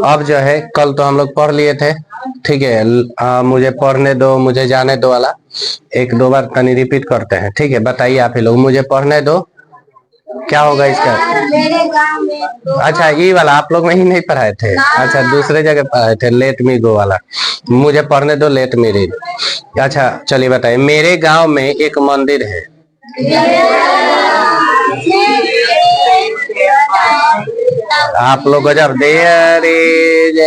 अब जो है कल तो हम लोग पढ़ लिए थे, ठीक है। मुझे पढ़ने दो, मुझे जाने दो वाला एक दो बार तनी रिपीट करते हैं, ठीक है। बताइए आप ही लोग, मुझे पढ़ने दो क्या होगा इसका। अच्छा ये वाला आप लोग में ही नहीं पढ़ाए थे, अच्छा दूसरे जगह पढ़ाए थे, लेट मी गो वाला। मुझे पढ़ने दो, लेट मी रीड। अच्छा चलिए बताइए, मेरे गांव में एक मंदिर है। आप लोग जब देयर इज,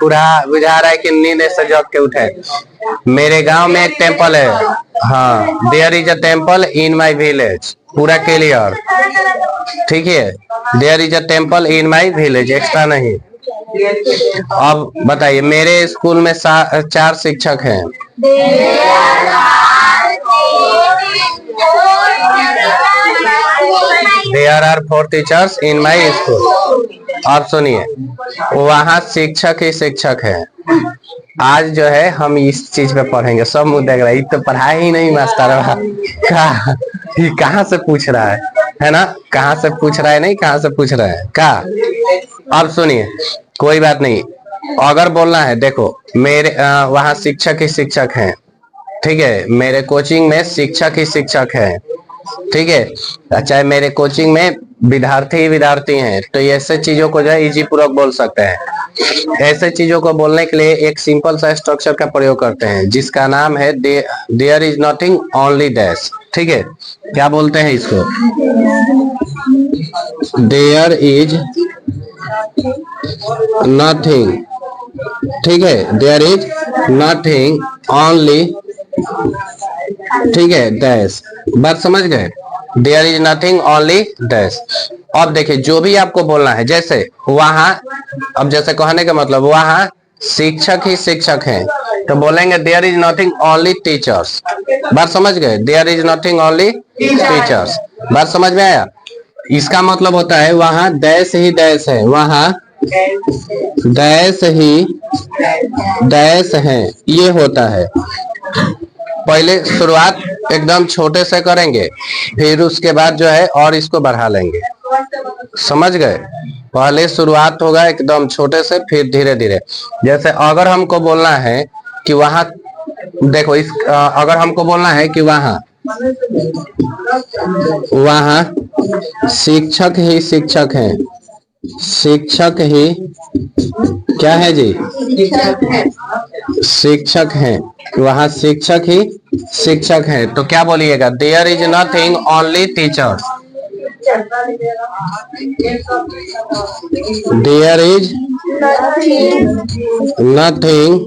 पूरा बुझा रहा है कि नींद से जग के उठे। मेरे गांव में एक टेम्पल है, हाँ there is a temple in my village, पूरा क्लियर, ठीक है। There is a temple in my village, extra नहीं। अब बताइए, मेरे स्कूल में 4 शिक्षक हैं। There are 4 teachers in my school. अब सुनिए, वहाँ शिक्षक ही शिक्षक है। आज जो है हम इस चीज पे पढ़ेंगे, सब मुद्दे देख रहा है तो पढ़ाई ही नहीं मास्टर कहाँ से पूछ रहा है ना, कहाँ से पूछ रहा है, नहीं कहाँ से पूछ रहा है का। अब सुनिए, कोई बात नहीं, अगर बोलना है देखो, मेरे वहाँ शिक्षक ही शिक्षक हैं, ठीक है। मेरे कोचिंग में शिक्षक ही शिक्षक हैं, ठीक है। चाहे मेरे कोचिंग में विद्यार्थी ही विद्यार्थी हैं, तो ऐसे चीजों को जो है इजी पूर्वक बोल सकते हैं। ऐसे चीजों को बोलने के लिए एक सिंपल सा स्ट्रक्चर का प्रयोग करते हैं, जिसका नाम है there is nothing only that, ठीक है। क्या बोलते हैं इसको, देयर इज नथिंग, ठीक है, देयर इज नथिंग ओनली, ठीक है, दैश। बात समझ गए, देयर इज नथिंग ओनली दैश। अब देखिए, जो भी आपको बोलना है, जैसे वहां, अब जैसे कहने का मतलब वहां शिक्षक ही शिक्षक हैं, तो बोलेंगे there is nothing only teachers. बात समझ गए, there is nothing only teachers. बात समझ में आया। इसका मतलब होता है वहां दैश ही दैश है, वहां दैश ही दैश है, ये होता है। पहले शुरुआत एकदम छोटे से करेंगे, फिर उसके बाद जो है और इसको बढ़ा लेंगे, समझ गए। पहले शुरुआत होगा एकदम छोटे से, फिर धीरे धीरे। जैसे अगर हमको बोलना है कि वहां, देखो इस अगर हमको बोलना है कि वहां शिक्षक ही शिक्षक हैं, शिक्षक ही क्या है जी, शिक्षक हैं, वहां शिक्षक ही शिक्षक हैं, तो क्या बोलिएगा, there is nothing only teachers, there is nothing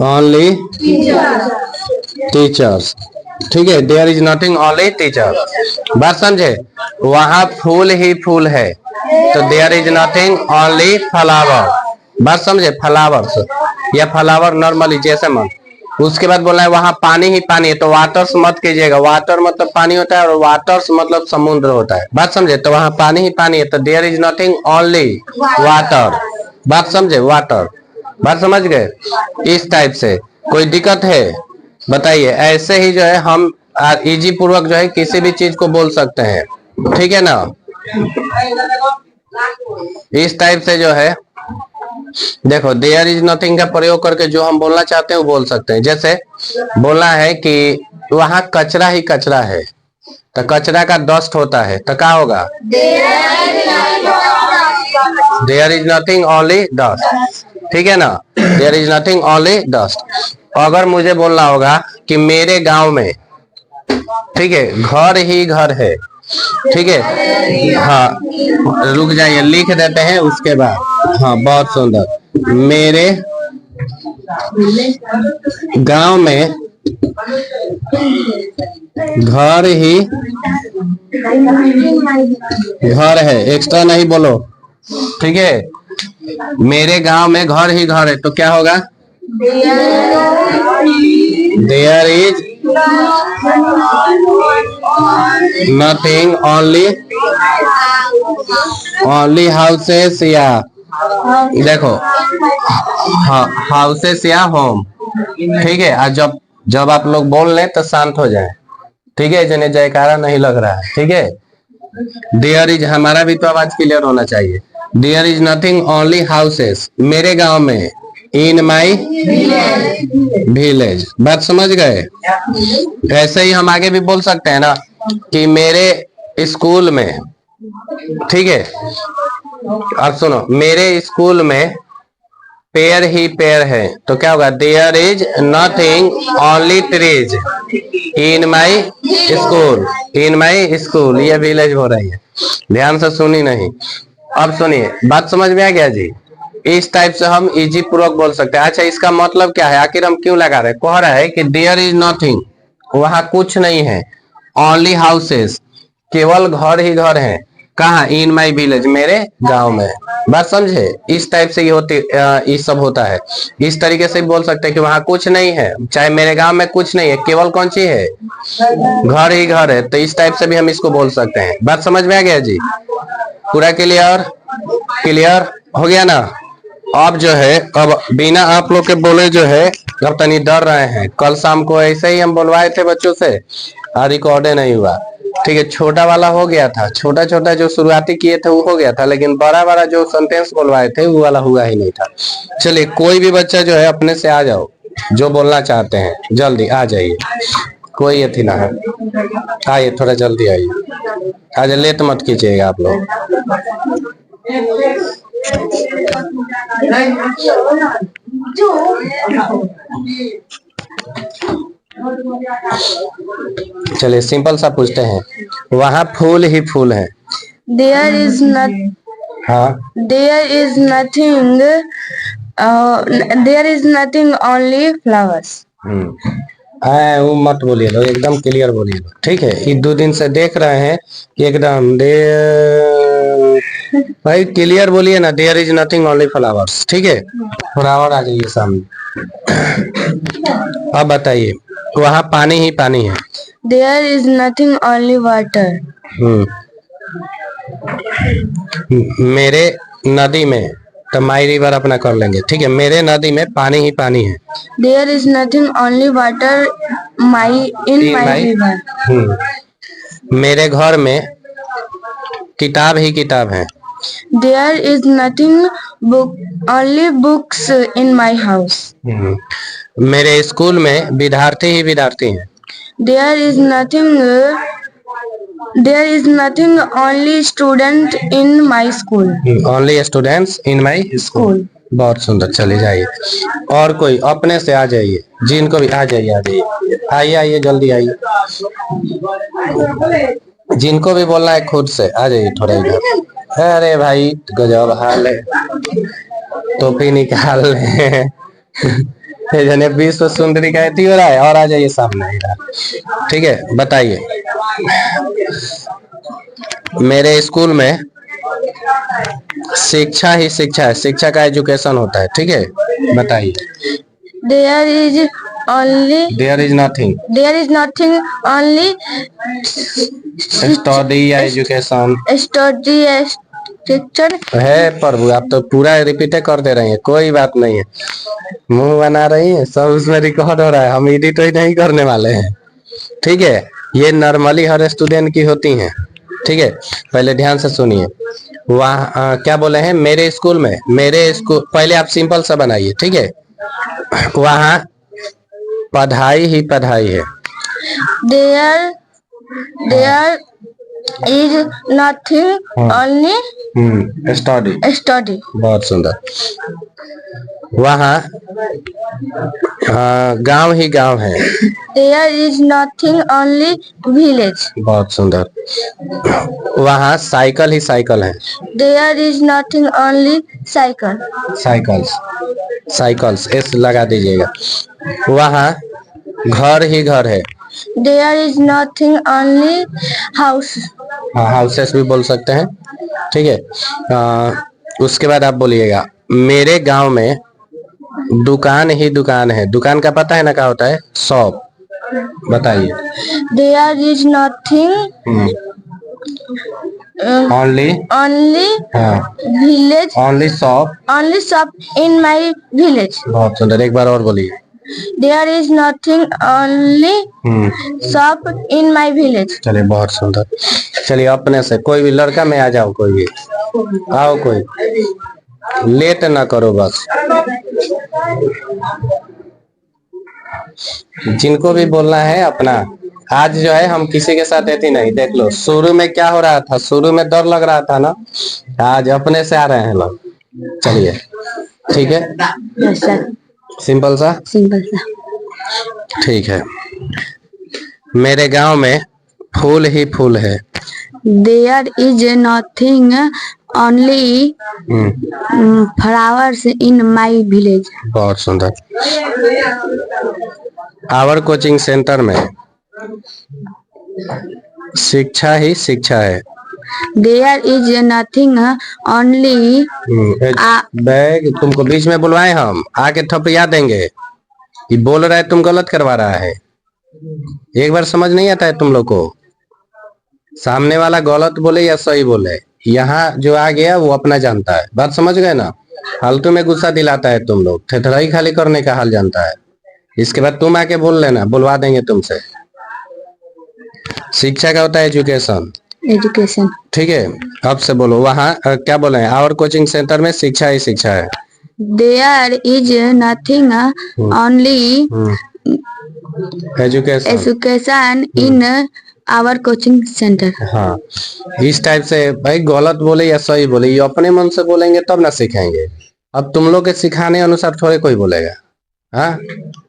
only teachers, ठीक है। There is nothing only teachers. बात समझे, वहां फूल ही फूल है, तो there is nothing only flower. बात समझे, फ्लावर्स या फ्लावर नॉर्मली जैसे मन। उसके बाद बोला है वहां पानी ही पानी है, तो वाटर्स मत कीजिएगा, वाटर मतलब पानी होता है और वाटर्स मतलब समुद्र होता है। बात समझे, तो वहां पानी ही पानी है, तो there is nothing only water. बात समझे, वाटर। बात समझ गए, इस टाइप से। कोई दिक्कत है बताइए। ऐसे ही जो है हम इजी पूर्वक जो है किसी भी चीज को बोल सकते हैं, ठीक है ना। इस टाइप से जो है देखो, देयर इज नथिंग का प्रयोग करके जो हम बोलना चाहते हैं वो बोल सकते हैं। जैसे बोलना है कि वहां कचरा ही कचरा है, तो कचरा का डस्ट होता है, तो क्या होगा, there is nothing only dust, ठीक है ना। There is nothing only dust. अगर मुझे बोलना होगा कि मेरे गांव में, ठीक है, घर ही घर है, ठीक है, हाँ रुक जाइए लिख देते हैं उसके बाद। हाँ बहुत सुंदर, मेरे गांव में घर ही घर है, एक्स्ट्रा नहीं बोलो, ठीक है। मेरे गांव में घर ही घर है, तो क्या होगा, there is nothing only houses, या देखो हाँ हाउसेस या होम, ठीक है। आज जब जब आप लोग बोल लें तो शांत हो जाए, ठीक है, जिन्हें जयकारा नहीं लग रहा है, ठीक है। देयर इज, हमारा भी तो आवाज क्लियर होना चाहिए। There is nothing only houses, मेरे गांव में, इन माई विलेज। बात समझ गए? ऐसे ही हम आगे भी बोल सकते हैं ना कि मेरे स्कूल में, ठीक है, अब सुनो, मेरे स्कूल में पेड़ ही पेड़ है, तो क्या होगा? There is nothing only trees in my school, in my school. ये विलेज हो रही है, ध्यान से सुनी नहीं। अब सुनिए, बात समझ में आ गया जी? इस टाइप से हम इजी पूर्वक बोल सकते हैं। अच्छा, इसका मतलब क्या है? आखिर हम क्यों लगा रहे हैं? कह रहा है कि देयर इज नथिंग, वहां कुछ नहीं है, ओनली हाउसेस, केवल घर ही घर है। कहा? इन माई विलेज, मेरे गांव में। बात समझे? इस टाइप से ये होती, ये सब होता है। इस तरीके से बोल सकते हैं कि वहां कुछ नहीं है, चाहे मेरे गांव में कुछ नहीं है, केवल कौन सी है? घर ही घर है। तो इस टाइप से भी हम इसको बोल सकते हैं। बात समझ में आ गया जी? पूरा क्लियर? क्लियर हो गया ना? अब जो है, अब बिना आप लोग के बोले जो है, अब तनी डर रहे हैं। कल शाम को ऐसे ही हम बोलवाए थे बच्चों से, रिकॉर्डे नहीं हुआ। ठीक है, छोटा वाला हो गया था, छोटा छोटा जो शुरुआती किए थे वो हो गया था, लेकिन बड़ा बड़ा जो सेंटेंस बोलवाए थे वो वाला हुआ ही नहीं था। चलिए, कोई भी बच्चा जो है अपने से आ जाओ, जो बोलना चाहते हैं जल्दी आ जाइए, कोई ये थी ना है, आइए थोड़ा जल्दी आइए, आज लेट मत कीजिएगा आप लोग। चलिए सिंपल सा पूछते हैं, वहां फूल ही फूल है। There is not. हाँ, There is nothing. There is nothing. Only flowers. वो मत बोलिए लो, एकदम क्लियर बोलिए लो, ठीक है? ये 2 दिन से देख रहे हैं कि एकदम भाई क्लियर बोलिए ना, there is nothing only flowers, ठीक है? थोड़ा और आ जाइए सामने। अब बताइए, वहां पानी ही पानी है। There is nothing. Only water. मेरे नदी में, तो माई रिवर अपना कर लेंगे, ठीक है? मेरे नदी में पानी ही पानी है। There is nothing. Only water. In my river. मेरे घर में किताब ही किताब है। There is nothing. Only books in my house. मेरे स्कूल में विद्यार्थी ही विद्यार्थी हैं। There is nothing. There is nothing. Only student in my school. Only students in my school. बहुत सुंदर, चले जाइए। और कोई अपने से आ जाइए, जिनको भी आ जाइए, आ जाइए, आइए आइए जल्दी आइए। जिनको भी बोलना है खुद से आ जाइए थोड़ा इधर। अरे भाई गजब हाल है, टोपी निकाल ले विश्व सुंदरी का हो रहा है। और आ जाइए सामने इधर, ठीक है? बताइए, मेरे स्कूल में शिक्षा ही शिक्षा है, शिक्षा का एजुकेशन होता है, ठीक है? बताइए। There is only. There is nothing. There is nothing. Only study या एजुकेशन study teacher. है। प्रभु, आप तो पूरा रिपीट कर दे रही हैं, कोई बात नहीं है, मुंह बना रही हैं, सब उसमें रिकॉर्ड हो रहा है, हम एडिट ही नहीं करने वाले हैं, ठीक है? ये नॉर्मली हर स्टूडेंट की होती हैं, ठीक है? पहले ध्यान से सुनिए, वहाँ क्या बोले हैं? मेरे स्कूल में, मेरे स्कूल, पहले आप सिंपल सा बनाइए, ठीक है? वहाँ पढ़ाई ही पढ़ाई है। There is nothing. Only study. study. बहुत सुंदर। वहाँ गांव ही गांव है। There is nothing. Only village. बहुत सुंदर। वहाँ साइकिल ही साइकिल है। There is nothing. Only cycle. Cycles, cycles S लगा दीजिएगा। वहाँ घर ही घर है। There is nothing. Only house. हाँ, हाउसेस भी बोल सकते हैं, ठीक है? उसके बाद आप बोलिएगा, मेरे गांव में दुकान ही दुकान है। दुकान का पता है ना क्या होता है? शॉप। बताइए। There is nothing. ओनली। हाँ, Village. Only shop. Only shop in my village. बहुत सुंदर, एक बार और बोलिए। There is nothing only shop in my village. चलिए बहुत सुंदर। चलिए अपने से कोई भी लड़का में आ जाओ, कोई भी आओ, कोई लेट ना करो बस। जिनको भी बोलना है अपना। आज जो है हम किसी के साथ ऐसी नहीं, देख लो शुरू में क्या हो रहा था, शुरू में डर लग रहा था ना, आज अपने से आ रहे हैं लोग। चलिए ठीक है, Yes, sir. सिंपल सा। Simple, sir. ठीक है। मेरे गांव में फूल ही फूल है। There is nothing only flowers in my village. बहुत सुंदर। आवर कोचिंग सेंटर में शिक्षा ही शिक्षा है। There is nothing only bag तुमको बीच में बुलवाए, हम आके थपड़िया देंगे। ये बोल रहा है तुम गलत करवा रहा है। एक बार समझ नहीं आता है तुम लोग को, सामने वाला गलत बोले या सही बोले, यहाँ जो आ गया वो अपना जानता है। बात समझ गए ना? फालतू में गुस्सा दिलाता है तुम लोग, थेथराई खाली करने का हाल जानता है। इसके बाद तुम आके बोल लेना, बुलवा देंगे तुमसे। शिक्षा का होता है एजुकेशन। education. ठीक है, अब से बोलो। वहाँ क्या बोले? आवर कोचिंग सेंटर में शिक्षा ही शिक्षा है। There is nothing only education. education in our coaching center. हाँ, इस टाइप से भाई गलत बोले या सही बोले, ये अपने मन से बोलेंगे तब ना सीखेंगे। अब तुम लोग के सिखाने अनुसार थोड़े कोई बोलेगा। हाँ,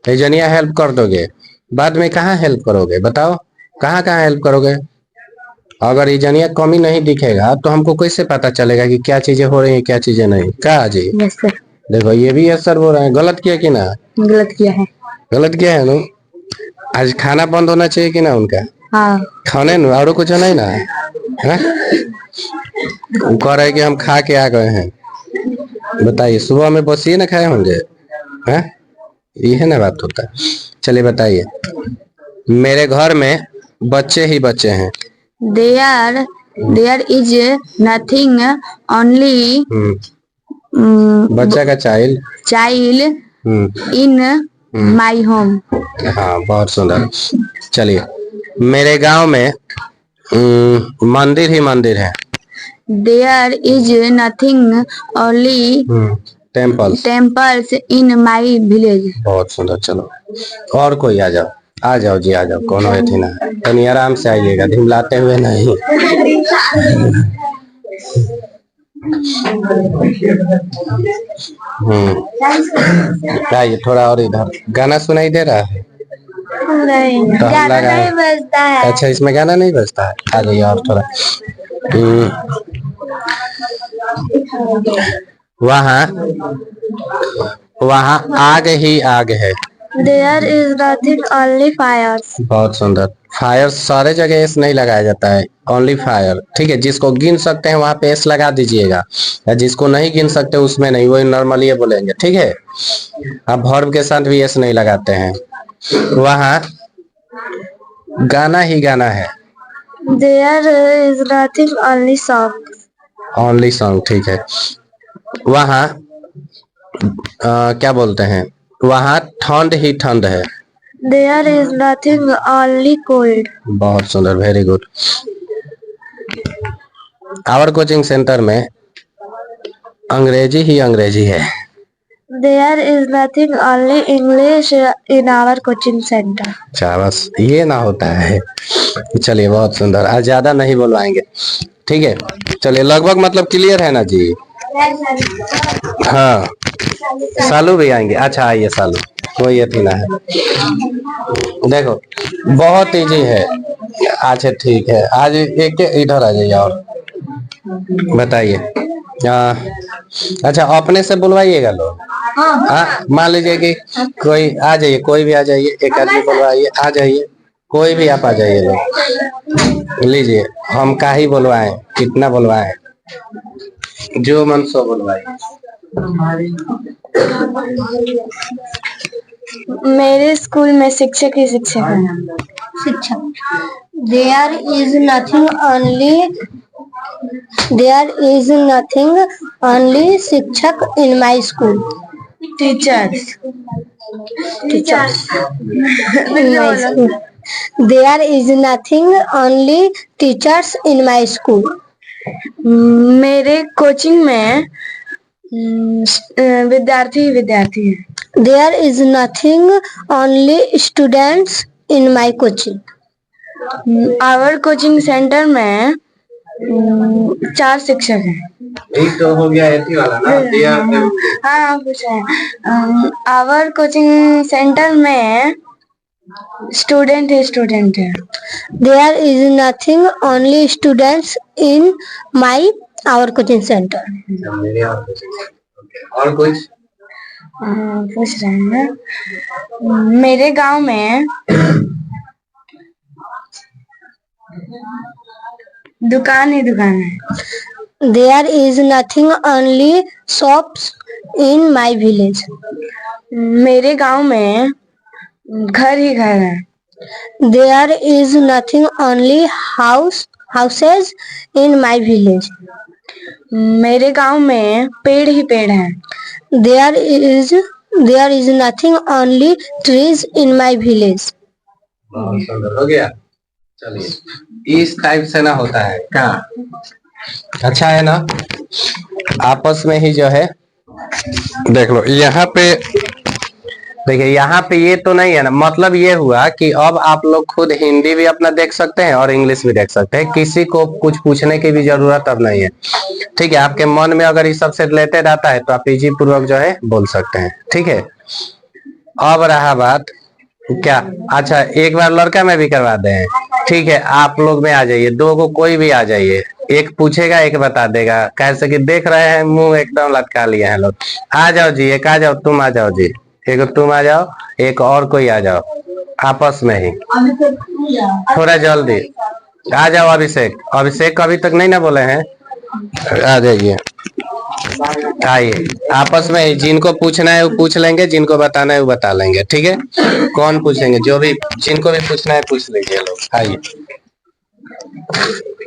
जनिया हेल्प कर दोगे, बाद में कहाँ हेल्प करोगे? बताओ, कहाँ कहाँ हेल्प करोगे? अगर ये जनिया कमी नहीं दिखेगा तो हमको कैसे पता चलेगा कि क्या चीजें हो रही है, क्या चीजें नहीं? क्या जी? Yes, sir. देखो ये भी यस सर बोल रहे हैं। गलत किया कि ना? गलत किया है। गलत किया है ना? आज खाना बंद होना चाहिए कि ना उनका? हाँ। खाने न और कुछ नहीं ना है? वो कह रहे कि हम खा के आ गए हैं। बताइए, सुबह में बस ये ना खाए होंगे? हैं? ये है ना बात होता है। चलिए बताइए। मेरे घर में बच्चे ही बच्चे हैं। There is nothing only बच्चा का चाइल्ड in my home. हाँ, बहुत सुंदर। चलिए, मेरे गांव में मंदिर ही मंदिर है। There is nothing only temples in my village. बहुत सुंदर। चलो और कोई आ जाओ, आ जाओ जी, आ जाओ। कौन है थी ना, तनी आराम से आइएगा, ढिमलाते हुए नहीं। आइए थोड़ा और इधर। गाना सुनाई दे रहा है? नहीं, तो हम गाना लगाएं। नहीं बजता है। अच्छा, इसमें गाना नहीं बजता है? आ जाइए और थोड़ा। वहाँ वहाँ आग ही आग है। There is nothing only fires. बहुत सुंदर। फायर सारे जगह एस नहीं लगाया जाता है, ओनली फायर। ठीक है, जिसको गिन सकते हैं वहां पे एस लगा दीजिएगा, या जिसको नहीं गिन सकते उसमें नहीं, वही नॉर्मली बोलेंगे। ठीक है, आप वर्ब के साथ भी एस नहीं लगाते हैं। वहाँ गाना ही गाना है। There is nothing only song. Only song. ठीक है, वहाँ क्या बोलते हैं? वहाँ ठंड ही ठंड है। There is nothing only cold. बहुत सुंदर, very good. Our coaching center में अंग्रेजी ही अंग्रेजी है। There is nothing only English in our coaching center. अच्छा, बस ये ना होता है। चलिए बहुत सुंदर, आज ज्यादा नहीं बोलवाएंगे। ठीक है, चलिए लगभग मतलब क्लियर है ना जी? हाँ, सालू भी आएंगे। अच्छा आइए सालू, कोई अथी ना है। देखो बहुत इजी है। अच्छा ठीक है, आज एक इधर आ जाइए और बताइए। अच्छा, अपने से बुलवाइएगा लोग। हाँ, मान लीजिए कि कोई आ जाइए, कोई भी आ जाइए, एक आदमी बुलवाइए, आ जाइए, कोई भी आप आ जाइए लोग। लीजिए, हम का ही बुलवाएं, कितना बुलवाएं, जो मन सो बुलवाइए। मेरे स्कूल में शिक्षक ही शिक्षक है। शिक्षक। There is nothing only शिक्षक in my school. teachers. Teachers. In my school. There is nothing, only teachers in my school. मेरे कोचिंग में विद्यार्थी ही विद्यार्थी हैं. There is nothing, only students in my coaching. Our coaching center में 4 शिक्षक हैं. एक तो हो गया एथी वाला ना हाँ कुछ है. आवर कोचिंग सेंटर में स्टूडेंट है. There is nothing, only students in our coaching center. मेरे और कुछ और कुछ पूछ रहे हैं. मेरे गांव में दुकान ही दुकान है. There is nothing, only shops in my village. मेरे गांव में घर ही घर है. There is nothing, only houses in my village. मेरे गांव में पेड़ ही पेड़ हैं. There is nothing, only trees in my village. बहुत सुंदर हो गया. चलिए इस टाइप से ना होता है क्या? अच्छा है ना. आपस में ही जो है देख लो. यहाँ पे देखिए, यहाँ पे ये तो नहीं है ना. मतलब ये हुआ कि अब आप लोग खुद हिंदी भी अपना देख सकते हैं और इंग्लिश भी देख सकते हैं. किसी को कुछ पूछने की भी जरूरत अब नहीं है. ठीक है, आपके मन में अगर इस सबसे रिलेटेड आता है तो आप इजी पूर्वक जो है बोल सकते हैं. ठीक है. अब रहा बात क्या. अच्छा, एक बार लड़का में भी करवा दें. ठीक है, आप लोग में आ जाइए. दो को कोई भी आ जाइए. एक पूछेगा, एक बता देगा. कैसे कि देख रहे हैं मुंह एकदम लटका लिए हैं लोग. आ जाओ जी, एक आ जाओ. तुम आ जाओ जी. एक तुम आ जाओ, एक और कोई आ जाओ. आपस में ही थोड़ा जल्दी आ जाओ. अभिषेक अभी तक नहीं ना बोले हैं. आ जाइए, आइए. आपस में ही जिनको पूछना है वो पूछ लेंगे, जिनको बताना है वो बता लेंगे. ठीक है. कौन पूछेंगे? जो भी जिनको भी पूछना है पूछ लीजिए लोग. आइए.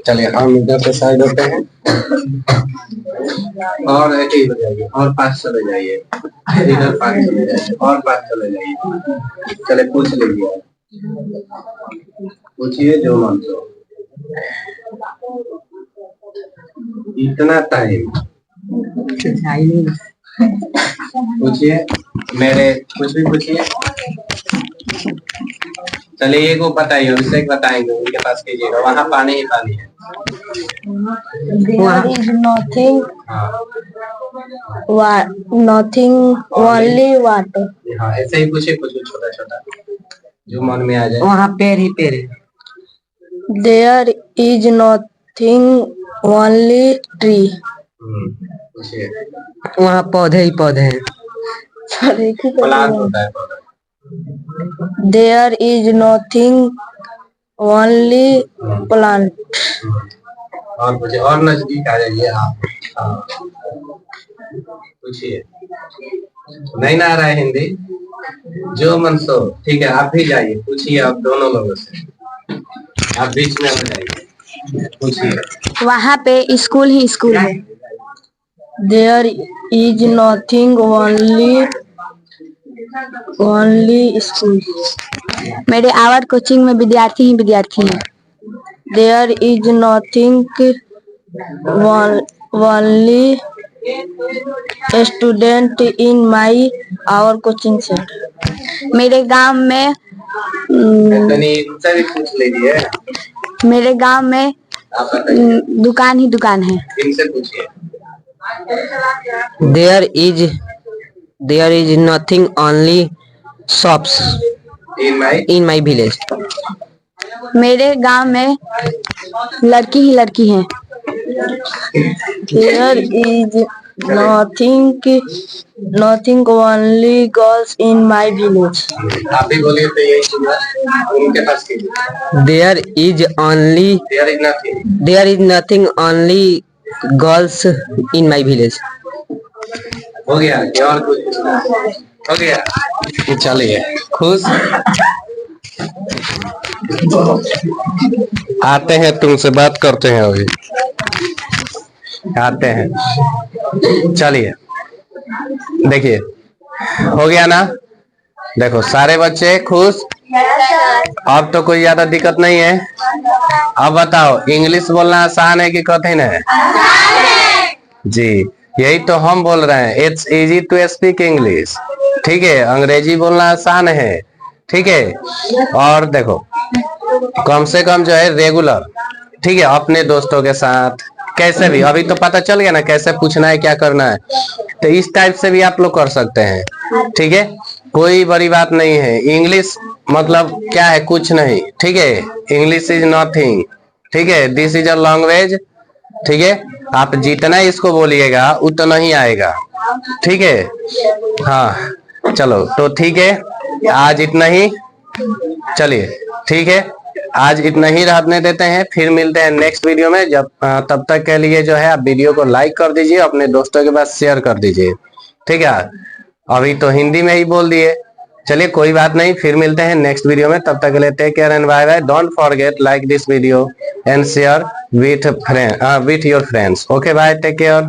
चलिए हम इधर से साइड होते हैं और ऐसे ही हो जाइए. और 5 चले जाइए. इधर 5 चले जाइए और 5 चले जाइए. चले पूछ लीजिए. पूछिए जो मन हो. इतना टाइम पूछिए. मेरे कुछ भी पूछिए. चलिए एक को बताइए. अभिषेक बताएंगे, उनके पास कीजिएगा. वहाँ पानी ही पानी है. There is nothing, nothing, only water. हाँ, ऐसे ही पूछिए. कुछ छोटा छोटा जो मन में आ जाए. वहाँ पेड़ ही पेड़ है. There is nothing, only tree. पूछिए. वहाँ पौधे ही पौधे हैं. प्लांट होता है पौधा. There is nothing, only plant. और पूछिए. और नजदीक आ जाइए आप. पूछिए. नहीं ना आ रहा है हिंदी? जो मन सो. ठीक है, आप भी जाइए. पूछिए आप दोनों लोगों से. आप बीच में आ जाइए. पूछिए. वहाँ पे स्कूल ही स्कूल है. There is nothing, only school. मेरे आवर कोचिंग में विद्यार्थी ही विद्यार्थी हैं. There is nothing, only student in our coaching center. मेरे गांव में इनसे भी पूछ लीजिए. मेरे गांव में आप बताइए. दुकान ही दुकान है. इनसे पूछिए. There is nothing, only shops in my village. मेरे गांव में लड़की ही लड़की हैं. There is nothing, only girls in my village. आप भी बोलिए तो यही सुना. उनके पास कीजिए. There is nothing, only girls in my village. हो गया. क्या और कुछ पूछना है? हो गया. चलिए खुश. आते हैं, तुमसे बात करते हैं. अभी आते हैं. चलिए देखिए, हो गया ना? देखो सारे बच्चे खुश। अब तो कोई ज्यादा दिक्कत नहीं है। अब बताओ इंग्लिश बोलना आसान है कि कठिन है? जी, यही तो हम बोल रहे हैं, it's easy to speak English. ठीक है, अंग्रेजी बोलना आसान है। ठीक है, और देखो कम से कम जो है रेगुलर, ठीक है, अपने दोस्तों के साथ कैसे भी, अभी तो पता चल गया ना कैसे पूछना है क्या करना है, तो इस टाइप से भी आप लोग कर सकते हैं। ठीक है, कोई बड़ी बात नहीं है। इंग्लिश मतलब क्या है, कुछ नहीं। ठीक है, इंग्लिश इज नथिंग। ठीक है, दिस इज अ लैंग्वेज। ठीक है, आप जितना इसको बोलिएगा उतना ही आएगा। ठीक है, हाँ चलो तो ठीक है, आज इतना ही। चलिए ठीक है, आज इतना ही रहने देते हैं, फिर मिलते हैं नेक्स्ट वीडियो में। जब तब तक के लिए जो है आप वीडियो को लाइक कर दीजिए, अपने दोस्तों के पास शेयर कर दीजिए। ठीक है, अभी तो हिंदी में ही बोल दिए। चलिए कोई बात नहीं, फिर मिलते हैं नेक्स्ट वीडियो में। तब तक के लिए take care and bye bye. Don't forget like this video and share with your friends. Okay bye, take care.